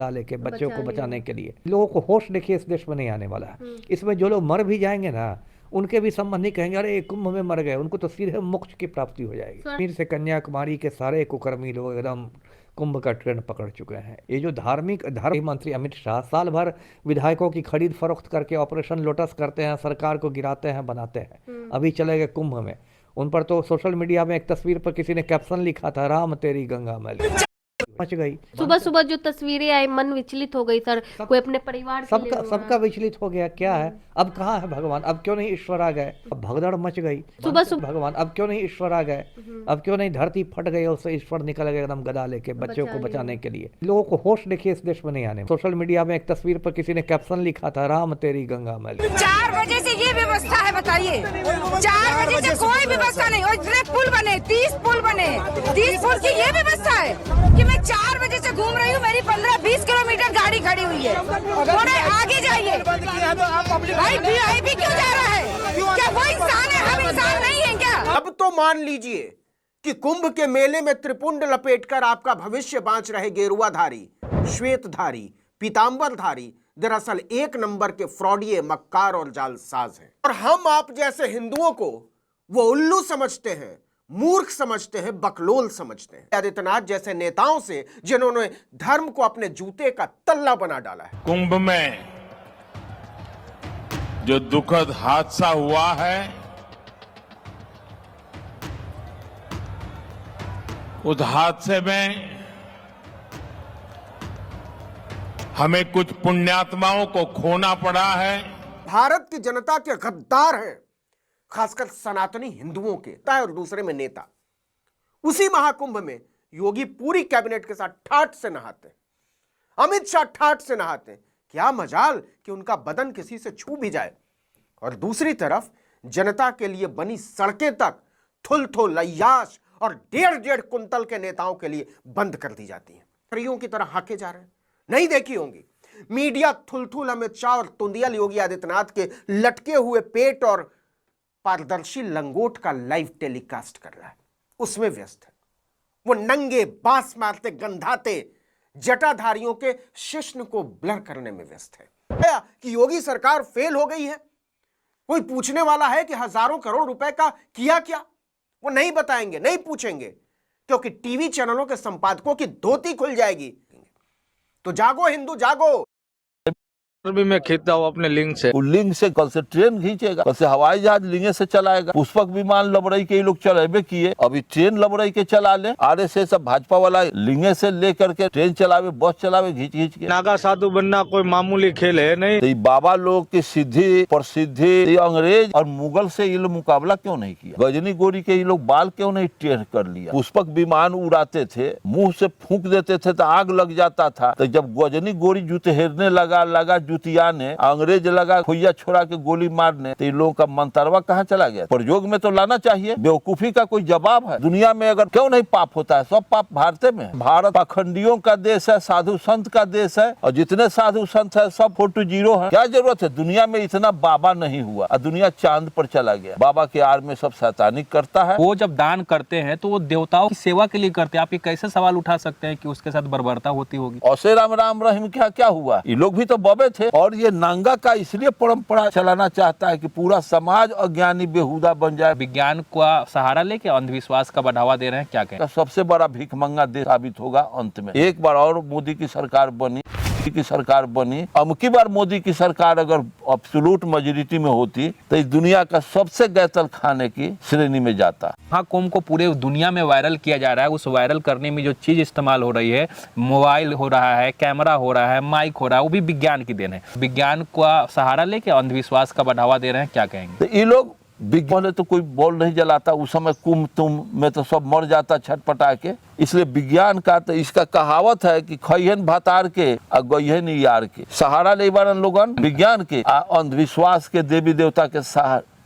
लेके बच्चों को बचाने के लिए। लोगों को होश देखिए इस देश में नहीं आने वाला है। इसमें जो लोग मर भी जाएंगे ना, उनके भी संबंध नहीं कहेंगे अरे कुंभ में मर गए, उनको तो सीधे मोक्ष की प्राप्ति हो जाएगी। कश्मीर से कन्याकुमारी के सारे कुकर्मी लोग एकदम कुंभ का ट्रेंड पकड़ चुके हैं। ये जो धर्म मंत्री अमित शाह साल भर विधायकों की खरीद फरोख्त करके ऑपरेशन लोटस करते हैं, सरकार को गिराते हैं, बनाते हैं। अभी चले गए कुंभ में। उन पर तो सोशल मीडिया में एक तस्वीर पर किसी ने कैप्शन लिखा था, राम तेरी गंगा मैली। मच गई। सुबह सुबह जो तस्वीरें आई मन विचलित हो गई सर। कोई अपने परिवार सबका विचलित हो गया। क्या है अब, कहाँ है भगवान? अब क्यों नहीं ईश्वर आ गए? अब भगदड़ मच गई। सुबह भगवान अब क्यों नहीं ईश्वर आ गए? अब क्यों नहीं धरती फट गई और उससे ईश्वर निकल गए एकदम गदा लेके बच्चों को बचाने के लिए। लोगों को होश देखिए इस देश में नहीं आने। सोशल मीडिया में एक तस्वीर पर किसी ने कैप्शन लिखा था, राम तेरी गंगा मैली। 4 बजे से ये व्यवस्था है, बताइए 4 बजे से कोई व्यवस्था नहीं। और इतने पुल बने, 30 पुल बने, 30 पुल की ये व्यवस्था है कि मैं 4 बजे से घूम रही हूँ, मेरी 15-20 किलोमीटर गाड़ी खड़ी हुई है। थोड़े आगे जाइए। भाई वीआईपी क्यों जा रहा है? क्या वो इंसान है? हम इंसान नहीं है क्या? अब तो मान लीजिए कि कुंभ के मेले में त्रिपुंड लपेटकर आपका भविष्य बांच रहे गेरुआधारी, श्वेतधारी, पीतांबरधारी दरअसल एक नंबर के फ्रॉडिये, मक्कार और जालसाज हैं। और हम आप जैसे हिंदुओं को वो उल्लू समझते हैं, मूर्ख समझते हैं, बकलोल समझते हैं। आदित्यनाथ जैसे नेताओं से जिन्होंने धर्म को अपने जूते का तल्ला बना डाला है। कुंभ में जो दुखद हादसा हुआ है, उस हादसे में हमें कुछ पुण्यात्माओं को खोना पड़ा है। भारत की जनता के गद्दार हैं, खासकर सनातनी हिंदुओं के और दूसरे में नेता। उसी महाकुंभ में योगी पूरी कैबिनेट के साथ ठाठ से नहाते, अमित शाह ठाठ से नहाते। क्या मजाल कि उनका बदन किसी से छू भी जाए। और दूसरी तरफ जनता के लिए बनी सड़कें तक थुल अय्याश और 1.5 कुंतल के नेताओं के लिए बंद कर दी जाती हैं। फ्रियों की तरह हाके जा रहे हैं। नहीं देखी होंगी मीडिया थुल अमित शाह और तुंदियल योगी आदित्यनाथ के लटके हुए पेट और पारदर्शी लंगोट का लाइव टेलीकास्ट कर रहा है, उसमें व्यस्त है। वो नंगे बांस मारते गंधाते जटाधारियों के शिश्न को ब्लर करने में व्यस्त है कि योगी सरकार फेल हो गई है। कोई पूछने वाला है कि हजारों करोड़ रुपए का किया क्या? वो नहीं बताएंगे, नहीं पूछेंगे, क्योंकि टीवी चैनलों के संपादकों की धोती खुल जाएगी। तो जागो हिंदू जागो। भी मैं खींचता हूँ अपने लिंक से। लिंक से कल से ट्रेन खींचेगा, कल से हवाई जहाज लिंगे से चलाएगा, पुष्पक विमान लबरई के लोग चलेबे किए, अभी ट्रेन लबरई के चला ले। आरएसएस सब भाजपा वाला लिंगे से लेकर के ट्रेन चलावे, बस चलावे घींच के। नागा साधु बनना कोई मामूली खेल है नहीं। तो बाबा लोग की सिद्धि प्रसिद्धि अंग्रेज और मुगल से ये लोग मुकाबला क्यों नहीं किया? गजनी गोरी के ये लोग बाल क्यों नहीं टेढ़ कर लिया? पुष्पक विमान उड़ाते थे, मुंह से फूंक देते थे तो आग लग जाता था। तो जब गजनी गोरी जूते हेरने लगा जुतिया ने, अंग्रेज लगा खुइया छोड़ा के गोली मारने, तो इन लोगों का मंतरवा कहाँ चला गया? प्रयोग में तो लाना चाहिए। बेवकूफी का कोई जवाब है? दुनिया में अगर क्यों नहीं पाप होता है? सब पाप भारत में है। भारत पाखंडियों का देश है, साधु संत का देश है, और जितने साधु संत है सब 420 है। क्या जरूरत है? दुनिया में इतना बाबा नहीं हुआ और दुनिया चांद पर चला गया। बाबा के आड़ में सब शैतानी करता है। वो जब दान करते हैं तो वो देवताओं की सेवा के लिए करते हैं। आप ये कैसे सवाल उठा सकते हैं कि उसके साथ बर्बरता होती होगी? औसे राम रहीम क्या हुआ? ये लोग भी तो बबे थे। और ये नांगा का इसलिए परंपरा चलाना चाहता है कि पूरा समाज अज्ञानी बेहुदा बन जाए। विज्ञान का सहारा लेके अंधविश्वास का बढ़ावा दे रहे हैं। क्या कहें? सबसे बड़ा भीखमंगा देश साबित होगा अंत में। एक बार और मोदी की सरकार बनी, अबकी बार मोदी की सरकार अगर एब्सोल्यूट मेजॉरिटी में होती तो इस दुनिया का सबसे गैतल खाने की श्रेणी में जाता। हाँ, कुंभ को पूरे दुनिया में वायरल किया जा रहा है। उस वायरल करने में जो चीज इस्तेमाल हो रही है, मोबाइल हो रहा है, कैमरा हो रहा है, माइक हो रहा है, वो भी विज्ञान की देन है। विज्ञान का सहारा लेके अंधविश्वास का बढ़ावा दे रहे हैं। क्या कहेंगे? तो ये लोग विज्ञान तो कोई बॉल नहीं जलाता, उस समय कुंभ तुम में तो सब मर जाता छटपटा के। इसलिए विज्ञान का तो इसका कहावत है कि खैहन भातार के और गईहन यार के। सहारा ले बारन लोगन विज्ञान के, अंधविश्वास के, देवी देवता के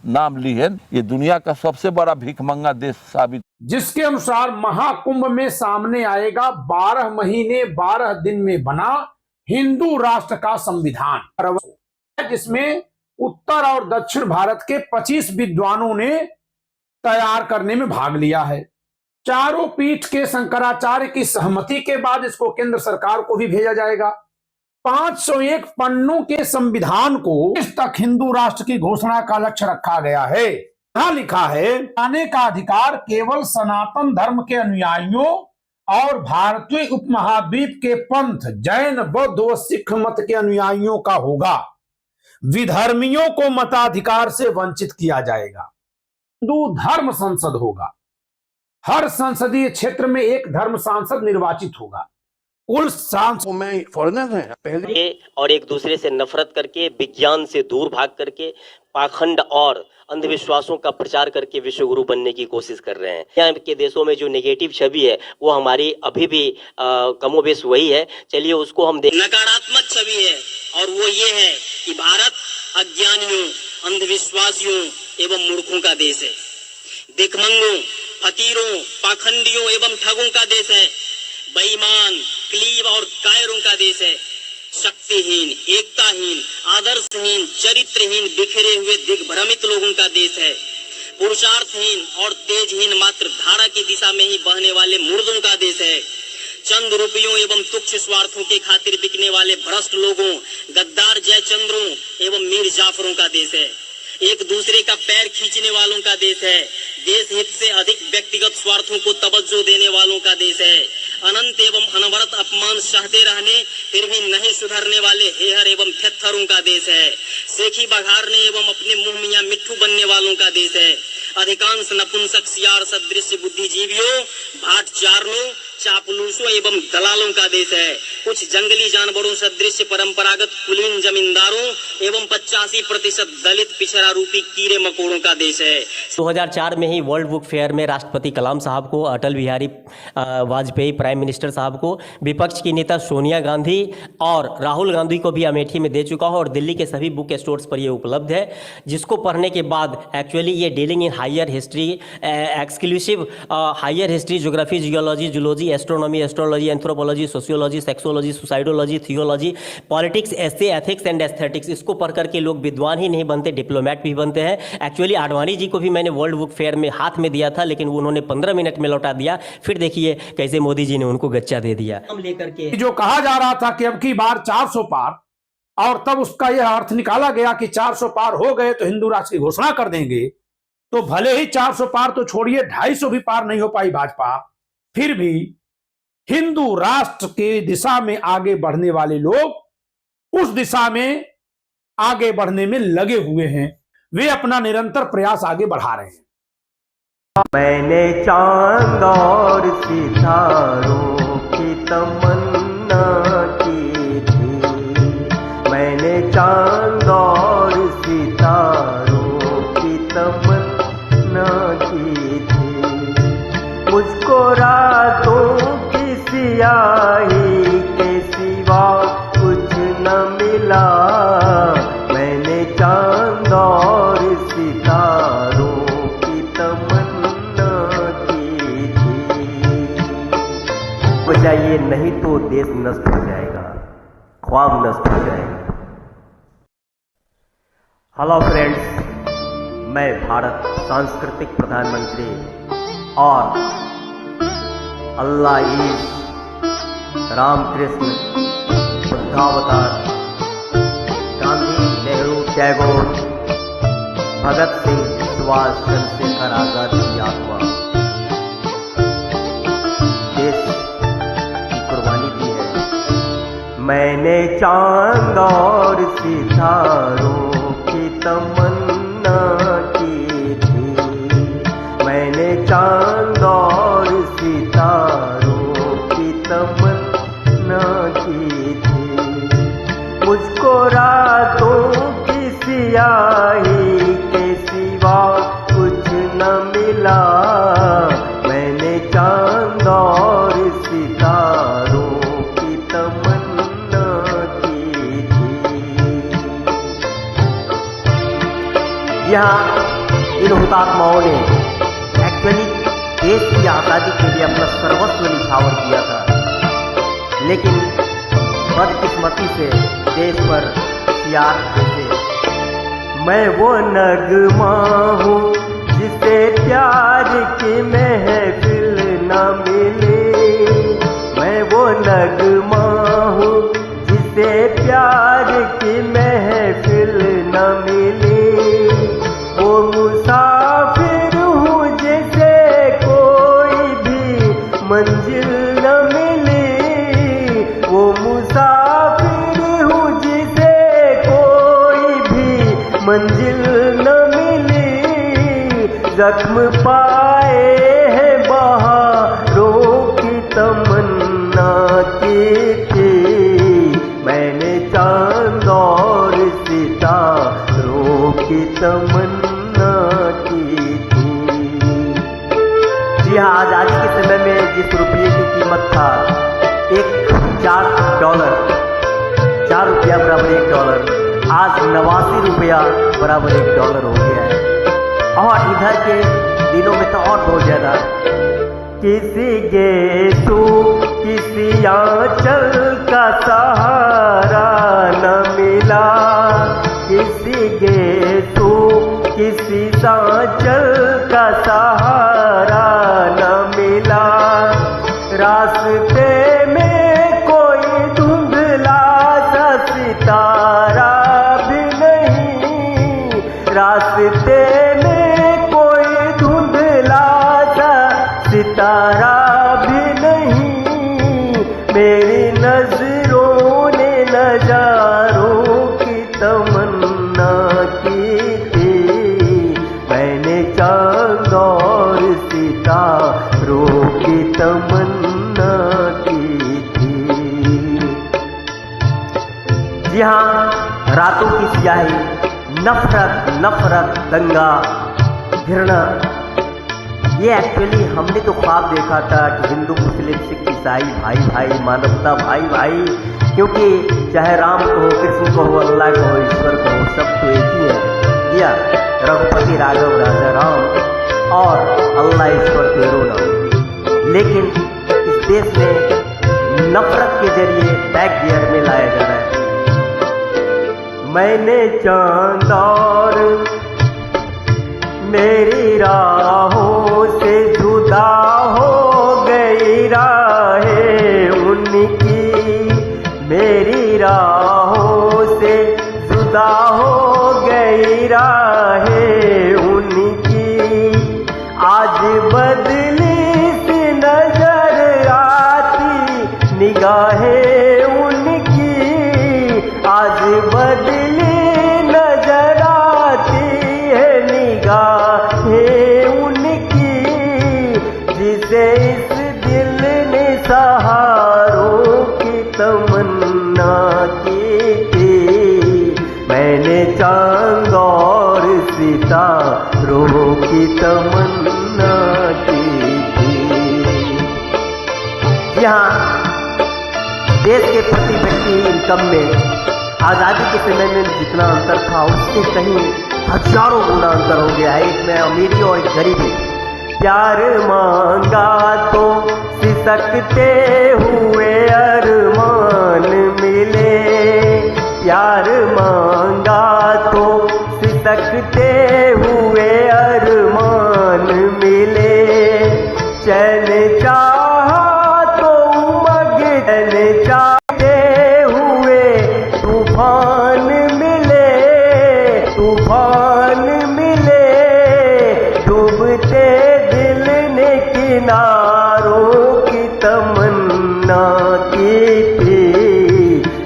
नाम लिहन। ये दुनिया का सबसे बड़ा भीखमंगा देश साबित। जिसके अनुसार महाकुंभ में सामने आएगा 12 महीने 12 दिन में बना हिंदू राष्ट्र का संविधान, जिसमें उत्तर और दक्षिण भारत के 25 विद्वानों ने तैयार करने में भाग लिया है। चारों पीठ के शंकराचार्य की सहमति के बाद इसको केंद्र सरकार को भी भेजा जाएगा। 501 पन्नों के संविधान को इस तक हिंदू राष्ट्र की घोषणा का लक्ष्य रखा गया है। यहां लिखा है, आने का अधिकार केवल सनातन धर्म के अनुयायियों और भारतीय उपमहाद्वीप के पंथ जैन, बौद्ध व सिख मत के अनुयायियों का होगा। विधर्मियों को मताधिकार से वंचित किया जाएगा। हिंदू धर्म संसद होगा। हर संसदीय क्षेत्र में एक धर्म सांसद निर्वाचित होगा। कुल सांसद में फॉरेनर हैं पहले, और एक दूसरे से नफरत करके, विज्ञान से दूर भाग करके, पाखंड और अंधविश्वासों का प्रचार करके विश्वगुरु बनने की कोशिश कर रहे हैं। यहाँ के देशों में जो नेगेटिव छवि है वो हमारी अभी भी कमोबेश वही है। चलिए उसको हम देख। नकारात्मक छवि है और वो ये है कि भारत अज्ञानियों, अंधविश्वासियों एवं मूर्खों का देश है। दिक्मंगों, फकीरों, पाखंडियों एवं ठगों का देश है। बेईमान, क्लीब और कायरों का देश है। शक्तिहीन, एकताहीन, आदर्शहीन, चरित्रहीन, बिखरे हुए दिग्भ्रमित लोगों का देश है। पुरुषार्थहीन और तेजहीन, मात्र धारा की दिशा में ही बहने वाले मुर्दों का देश है। चंद रुपयों एवं तुच्छ स्वार्थों के खातिर बिकने वाले भ्रष्ट लोगों, गद्दार जयचंद्रों एवं मीर जाफरों का देश है। एक दूसरे का पैर खींचने वालों का देश है। देश हित से अधिक व्यक्तिगत स्वार्थों को तवज्जो देने वालों का देश है। अनंत एवं अनवरत अपमान सहते रहने फिर भी नहीं सुधरने वाले हेहर एवं थेत्थरों का देश है। सेखी बघारने एवं अपने मुंह मियां मिट्ठू बनने वालों का देश है। अधिकांश नपुंसक सियार सदृश बुद्धिजीवियों, भाट चारलों, चापलूसों एवं दलालों का देश है। कुछ जंगली जानवरों सदृश परंपरागत कुलीन जमींदारों एवं 85% दलित पिछड़ा रूपी कीड़े मकोड़ों का देश है। 2004 में ही वर्ल्ड बुक फेयर में राष्ट्रपति कलाम साहब को, अटल बिहारी वाजपेयी प्राइम मिनिस्टर साहब को, विपक्ष की नेता सोनिया गांधी और राहुल गांधी को भी अमेठी में दे चुका है और दिल्ली के सभी बुक स्टोर्स पर ये उपलब्ध है, जिसको पढ़ने के बाद एक्चुअली ये dealing in higher history, exclusive higher history, geography, geology, zoology, astronomy, astrology, anthropology, sociology, sexology, suicidology, theology, politics, essay, ethics and aesthetics, इसको पढ़ करके लोग विद्वान ही नहीं बनते, डिप्लोमेट भी बनते हैं। एक्चुअली आडवाणी जी को भी मैंने वर्ल्ड बुक फेयर में हाथ में दिया था, लेकिन उन्होंने 15 मिनट में लौटा दिया। फिर देखिए कैसे मोदी जी ने उनको गच्चा दे दिया। हम लेकर के जो कहा जा रहा था कि अब की बार 400 पार, और तब उसका यह अर्थ निकाला गया कि 400 पार हो गए तो हिंदू राष्ट्र की घोषणा कर देंगे। तो भले ही 400 पार तो छोड़िए, 250 भी पार नहीं हो पाई भाजपा, फिर भी हिंदू राष्ट्र की दिशा में आगे बढ़ने वाले लोग उस दिशा में आगे बढ़ने में लगे हुए हैं। वे अपना निरंतर प्रयास आगे बढ़ा रहे हैं। मैंने चांद और सितारों की तमन्ना की थी, मैंने चांद और सितारों की तमन्ना की थी, मुझको रातों की सियाही के सिवा कुछ न मिला, मैंने चांद और सितारों की तमन्ना की थी। बचाइए नहीं तो देश नष्ट हो जाएगा, ख्वाब नष्ट हो जाएगा। हेलो फ्रेंड्स, मैं भारत सांस्कृतिक प्रधानमंत्री और अल्लाह ईश रामकृष्ण बुद्धावतार गांधी, नेहरू, टैगोर, भगत सिंह, सुभाष, चंद्रशेखर आजाद की आत्मा देश की कुर्बानी दी है। मैंने चांद और सितारों की तमन्ना की थी, मैंने चांद और सितारों की तमन्ना की थी, मुझको रातों की सियाही के सिवा कुछ न मिला, मैंने चांद और सितारों की तमन्ना की थी। यहाँ इन हुतात्माओं ने एक्चुअली देश की आज़ादी के लिए अपना सर्वस्व निछावर किया था, लेकिन बदकिस्मती से देश पर सियार जैसे मैं वो नगमा हूँ जिसे प्यार की महफिल न मिले, मैं वो नगमा हूँ जिसे मंजिल न मिली, जख्म पाए हैं बहारों की तमन्ना की थी। मैंने चांद और सितारों की तमन्ना की थी। जी हाँ, आजादी के समय में जिस रुपये की कीमत था $4 बराबर $1, आज 89 रुपया बराबर $1 हो गया है। और इधर के दिनों में तो और बहुत ज्यादा। किसी गेटू किसी आंचल का सहारा न मिला, किसी गेटू किसी आंचल का सहारा न मिला। रास्ते में कोई धुंधला सा सितारा भी नहीं, रास्ते में कोई धुंधला सा सितारा भी नहीं। मेरी नजरों ने नजारों की तमन्ना की थी। मैंने चांद और सितारों की तमन्ना की थी। जी हाँ, रातों की स्याही, नफरत नफरत, दंगा, घृणा, ये एक्चुअली हमने तो ख्वाब देखा था कि हिंदू मुस्लिम सिख ईसाई भाई भाई, मानवता भाई भाई, क्योंकि चाहे राम को हो, कृष्ण को हो, अल्लाह को हो, ईश्वर को हो, सब तो एक ही है। या रघुपति राघव राजा राम और अल्लाह ईश्वर तेरो नाम। लेकिन इस देश में नफरत के जरिए बैक गियर में लाया जा रहा है। मैंने चांद और मेरी राहों से जुदा हो गई राहें उनकी, मेरी राहों से जुदा हो गई राहें उनकी। आज बदली सी नजर आती निगाहें उनकी, आज बदली नजर आती है निगाहें उनकी। जिसे इस दिल ने सहारों की तमन्ना की थी। मैंने चांद और सितारों की तमन्ना की थी। यहाँ देश के प्रति व्यक्ति इनकम में आज़ादी के समय में जितना अंतर था उससे कहीं हजारों गुना अंतर हो गया है। एक में अमीरी और एक गरीबी। प्यार मांगा तो सिसकते हुए अरमान मिले, प्यार मांगा तो सिसकते हुए अरमान मिले। चैन चाहा तो उमग चैन चाहते हुए तूफान मिले, तूफान मिले। डूबते दिल ने किनारों की तमन्ना की थी।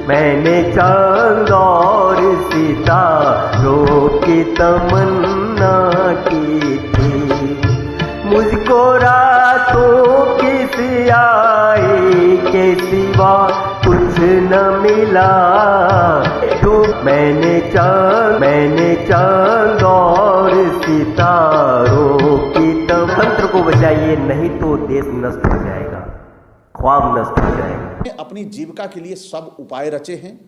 मैंने चांद और सितारों की तमन्ना की थी। मुझको रातों की स्याही के सिवा कुछ न मिला। तो मैंने चांद और सितारों की तंत्र को बचाइए, नहीं तो देश नष्ट हो जाएगा, ख्वाब नष्ट हो जाएगा। अपनी जीविका के लिए सब उपाय रचे हैं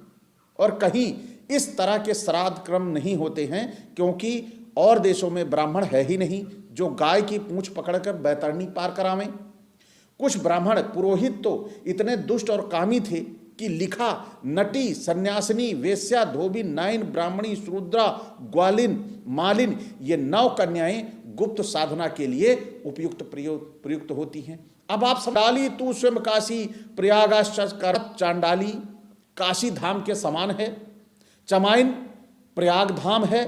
और कहीं इस तरह के श्राद्ध क्रम नहीं होते हैं, क्योंकि और देशों में ब्राह्मण है ही नहीं जो गाय की पूंछ पकड़कर बैतरणी पार करावें। कुछ ब्राह्मण पुरोहित तो इतने दुष्ट और कामी थे कि लिखा, नटी, सन्यासिनी, वेश्या, धोबी, नाइन, ब्राह्मणी, शूद्रा, ग्वालिन, मालिन, ये 9 कन्याएं गुप्त साधना के लिए प्रयुक्त होती हैं। अब आप चांडाली तू स्वयं काशी प्रयागाश्चर चांडाली काशी धाम के समान है, चमाइन प्रयाग धाम है,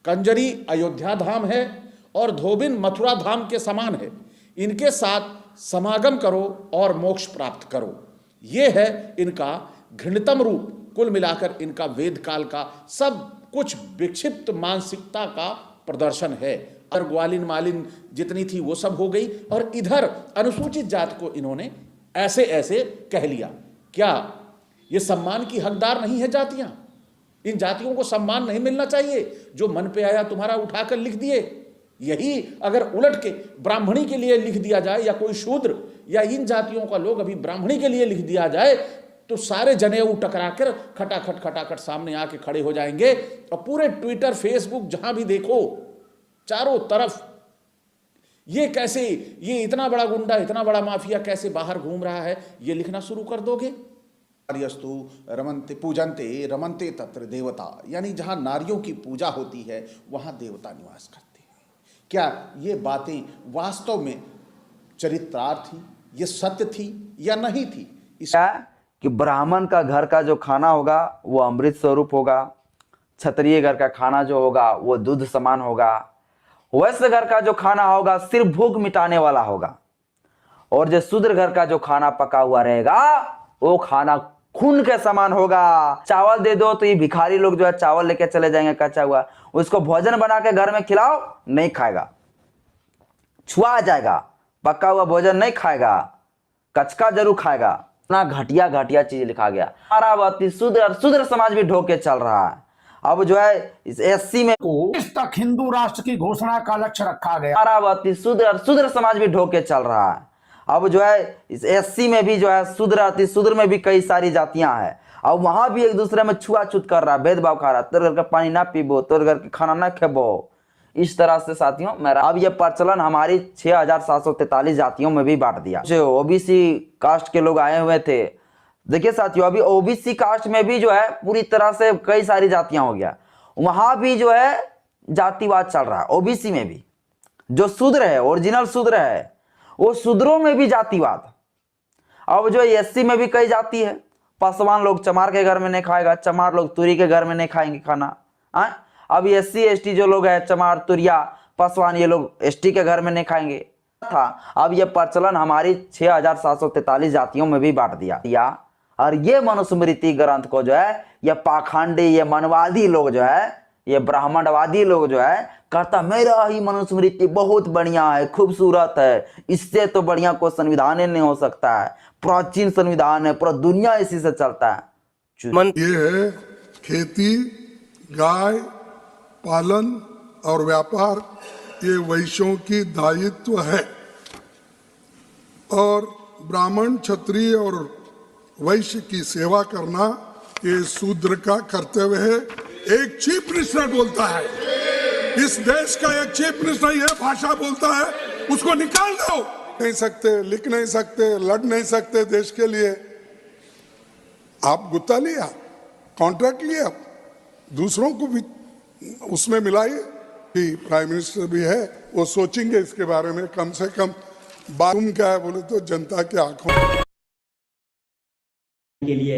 कंजरी अयोध्या धाम है और धोबिन मथुरा धाम के समान है। इनके साथ समागम करो और मोक्ष प्राप्त करो। ये है इनका घृणितम रूप। कुल मिलाकर इनका वेद काल का सब कुछ विक्षिप्त मानसिकता का प्रदर्शन है। और ग्वालिन मालिन जितनी थी वो सब हो गई, और इधर अनुसूचित जात को इन्होंने ऐसे ऐसे कह लिया। क्या ये सम्मान की हकदार नहीं है जातियां? इन जातियों को सम्मान नहीं मिलना चाहिए? जो मन पे आया तुम्हारा उठाकर लिख दिए। यही अगर उलट के ब्राह्मणी के लिए लिख दिया जाए, या कोई शूद्र या इन जातियों का लोग अभी ब्राह्मणी के लिए लिख दिया जाए, तो सारे जनेऊ टकराकर खटाखट सामने आके खड़े हो जाएंगे। और पूरे ट्विटर फेसबुक जहां भी देखो चारों तरफ ये कैसे, ये इतना बड़ा गुंडा, इतना बड़ा माफिया कैसे बाहर घूम रहा है, ये लिखना शुरू कर दोगे। नार्यस्तु रमन्ते पूजन्ते रमन्ते तत्र देवता, यानी जहां नारियों की पूजा होती है वहां देवता निवास करते हैं। क्या ये बातें वास्तव में चरित्रार्थ थी, ये सत्य थी या नहीं थी? कि ब्राह्मण का घर का जो खाना होगा वो अमृत स्वरूप होगा, क्षत्रिय घर का खाना जो होगा वो दूध समान होगा, वैश्य घर का जो खाना होगा सिर्फ भूख मिटाने वाला होगा, और जो शूद्र घर का जो खाना पका हुआ रहेगा वो खाना खून के समान होगा। चावल दे दो तो ये भिखारी लोग जो है चावल लेके चले जाएंगे कच्चा हुआ, उसको भोजन बना के घर में खिलाओ नहीं खाएगा, छुआ जाएगा, पका हुआ भोजन नहीं खाएगा, कचका जरूर खाएगा। इतना घटिया घटिया चीज लिखा गया। अमरावती शूद्र समाज भी ढोके चल रहा है। अब जो है इस एससी में इस तक हिंदू राष्ट्र की घोषणा का लक्ष्य रखा गया। अमरावती शूद्र समाज भी ढोके चल रहा है। अब जो है इस एससी में भी जो है शूद्र में भी कई सारी जातियां हैं, और वहां भी एक दूसरे में छुआछूत कर रहा है, भेदभाव खा रहा है। तोर घर का पानी ना पीबो, तोर घर के खाना ना खेबो, इस तरह से साथियों मेरा अब ये प्रचलन हमारी 6743 जातियों में भी बांट दिया। जो ओबीसी कास्ट के लोग आए हुए थे, देखिए साथियों अभी ओबीसी कास्ट में भी जो है पूरी तरह से कई सारी जातियां हो गया, वहां भी जो है जातिवाद चल रहा है। ओबीसी में भी जो शूद्र है, ओरिजिनल शूद्र है, वो शूद्रों में भी जातिवाद। अब जो एससी में भी कई जाति है, पासवान लोग चमार के घर में नहीं खाएगा, चमार लोग तुरी के घर में नहीं खाएंगे खाना। अब एससी एसटी जो लोग है, चमार तुरिया पासवान, ये लोग एसटी के घर में नहीं खाएंगे था। अब ये प्रचलन हमारी 6743 जातियों में भी बांट दिया। और ये मनुस्मृति ग्रंथ को जो है ये पाखंडी, ये मनवादी लोग जो है, ये ब्राह्मणवादी लोग जो है कहता मेरा ही मनुस्मृति बहुत बढ़िया है, खूबसूरत है, इससे तो बढ़िया कोई संविधान नहीं हो सकता है, प्राचीन संविधान है, पूरा दुनिया इसी से चलता है। ये है खेती, गाय पालन और व्यापार, ये वैश्यों की दायित्व है, और ब्राह्मण क्षत्रिय और वैश्य की सेवा करना ये शूद्र का कर्तव्य है। एक चीफ मिनिस्टर बोलता है, इस देश का एक चीफ मिनिस्टर ये भाषा बोलता है, उसको निकाल दो। नहीं सकते, लिख नहीं सकते, लड़ नहीं सकते देश के लिए। आप गुत्ता लिया, कॉन्ट्रैक्ट लिया, दूसरों को भी उसमें मिलाइए कि प्राइम मिनिस्टर भी है, वो सोचेंगे इसके बारे में कम से कम। बात क्या है बोले तो जनता की आंखों के लिए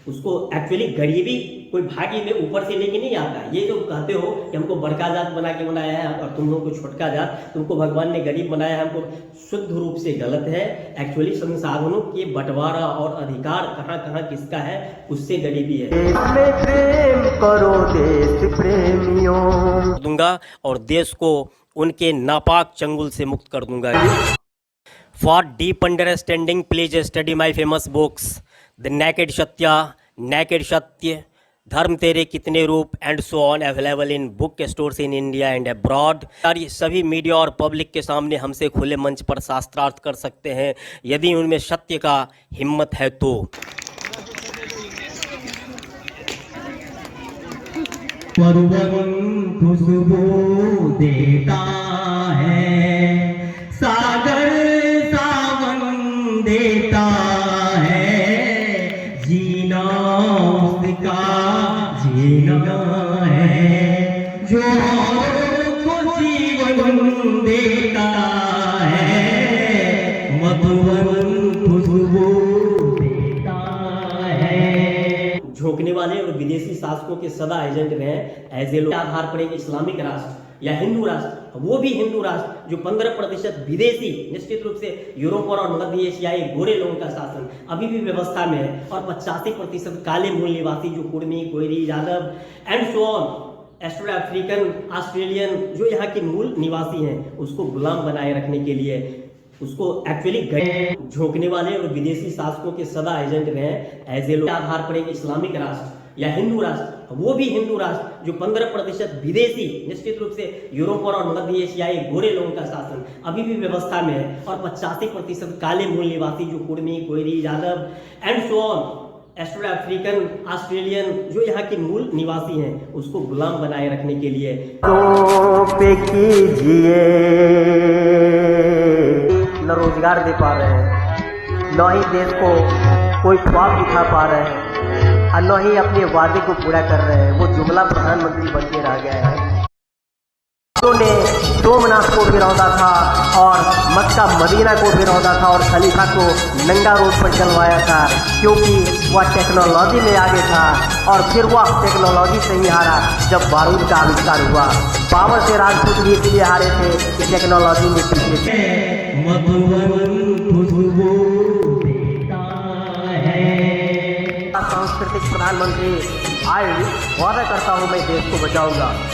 उसको एक्चुअली गरीबी कोई भागी में ऊपर से लेके नहीं आता। ये जो कहते हो कि हमको बड़का जात बना के बनाया है और तुम लोग को छोटका जात, तुमको भगवान ने गरीब बनाया है, हमको शुद्ध रूप से गलत है। एक्चुअली संसाधनों के बंटवारा और अधिकार कहाँ कहाँ किसका है, उससे गरीबी है। प्रेम करो देश प्रेमियों, दूंगा और देश को उनके नापाक चंगुल से मुक्त कर दूंगा। For deep understanding please study my famous books the naked सत्य, धर्म तेरे कितने रूप and so on, available in book stores in India and abroad. सभी मीडिया और पब्लिक के सामने हमसे खुले मंच पर शास्त्रार्थ कर सकते हैं यदि उनमें सत्य का हिम्मत है तो। परवन खुशबू देता है, सागर सावन देता है, जीना उसका जीना है, जो को जीवन देता है, मधुवन खुशबू देता है। झोंकने वाले और विदेशी शासकों के सदा एजेंट रहे एज ए आधार पर एक इस्लामिक राष्ट्र या हिंदू राष्ट्र वो भी हिंदू राष्ट्र जो 15% विदेशी, निश्चित रूप से यूरोप और मध्य एशियाई गोरे लोगों का शासन अभी भी व्यवस्था में है, और 85% काले मूल निवासी जो Kurmi, Koeri, Yadav and so on, astro African, Australian जो यहाँ के मूल निवासी हैं, उसको गुलाम बनाए रखने के लिए, उसको एक्चुअली झोंकने वाले और विदेशी शासकों के सदा एजेंट रहे एज ए आधार पर एक इस्लामिक राष्ट्र या हिंदू राष्ट्र, वो भी हिंदू राष्ट्र जो 15% विदेशी, निश्चित रूप से यूरोप और मध्य एशियाई गोरे लोगों का शासन अभी भी व्यवस्था में है, और 85% काले मूल निवासी जो Kurmi, Koeri, Yadav and so on, astro African, Australian जो यहाँ के मूल निवासी हैं, उसको गुलाम बनाए रखने के लिए पे कीजिए, न रोजगार दे पा रहे हैं, न ही देश को कोई ख्वाब दिखा पा रहे हैं, और न ही अपने वादे को पूरा कर रहे हैं। वो जुमला प्रधानमंत्री बन के रह गए हैं। उन्होंने सोमनाथ को भी रौंदा था और मक्का मदीना को भी रौंदा था और खलीफा को नंगा रोड पर चलवाया था, क्योंकि वह टेक्नोलॉजी में आगे था। और फिर वह टेक्नोलॉजी से ही हारा जब बारूद का आविष्कार हुआ। पावर से राजपूत भी इसलिए हारे थे कि टेक्नोलॉजी में पीछे थे। सांस्कृतिक प्रधानमंत्री, आज वादा करता हूँ मैं देश को बचाऊंगा।